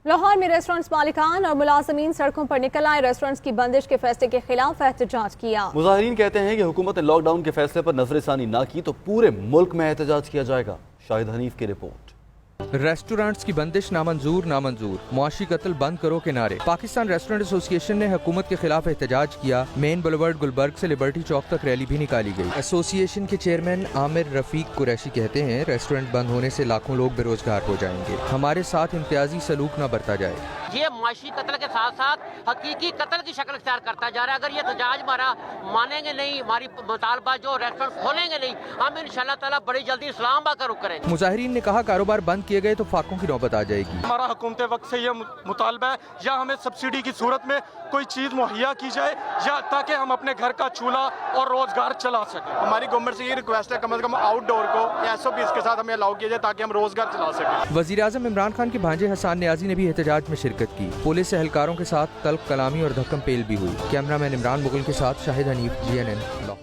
لاہور میں ریسٹورنٹس مالکان اور ملازمین سڑکوں پر نکل آئے، ریسٹورنٹس کی بندش کے فیصلے کے خلاف احتجاج کیا۔ مظاہرین کہتے ہیں کہ حکومت نے لاک ڈاؤن کے فیصلے پر نظر ثانی نہ کی تو پورے ملک میں احتجاج کیا جائے گا۔ شاہد حنیف کی رپورٹ۔ ریسٹورنٹس کی بندش نامنظور، معاشی قتل بند کرو کے نعرے۔ پاکستان ریسٹورنٹ ایسوسی ایشن نے حکومت کے خلاف احتجاج کیا۔ مین بلیورڈ گلبرگ سے لبرٹی چوک تک ریلی بھی نکالی گئی۔ ایسوسی ایشن کے چیئرمین عامر رفیق قریشی کہتے ہیں ریسٹورنٹ بند ہونے سے لاکھوں لوگ بے روزگار ہو جائیں گے، ہمارے ساتھ امتیازی سلوک نہ برتا جائے۔ یہ معاشی قتل کے ساتھ ساتھ حقیقی قتل کی شکل اختیار کرتا جا رہا ہے۔ اگر یہ احتجاج ہمارا مانیں گے نہیں، ہماری مطالبہ جو ریسٹورنٹ کھولیں گے نہیں، ہم انشاءاللہ تعالیٰ بڑی جلدی اسلام آباد کا رخ کریں گے۔ مظاہرین نے کہا کاروبار بند کیے گئے تو فاقوں کی نوبت آ جائے گی۔ ہمارا حکومت وقت سے یہ مطالبہ ہے یا ہمیں سبسڈی کی صورت میں کوئی چیز مہیا کی جائے یا تاکہ ہم اپنے گھر کا چولہا اور روزگار چلا سکیں۔ ہماری گورنمنٹ سے یہ ریکویسٹ ہے کم از کم آؤٹ ڈور کو ایس او پیز کے ساتھ ہمیں الاؤ کیا جائے تاکہ ہم روزگار چلا سکیں۔ وزیر اعظم عمران خان کے بھانجے حسان نیازی نے بھی احتجاج میں شرکت کی۔ پولیس اہلکاروں کے ساتھ تلخ کلامی اور دھکم پیل بھی ہوئی۔ کیمرہ مین عمران مغل کے ساتھ شاہد حنیف، GNN لاہور۔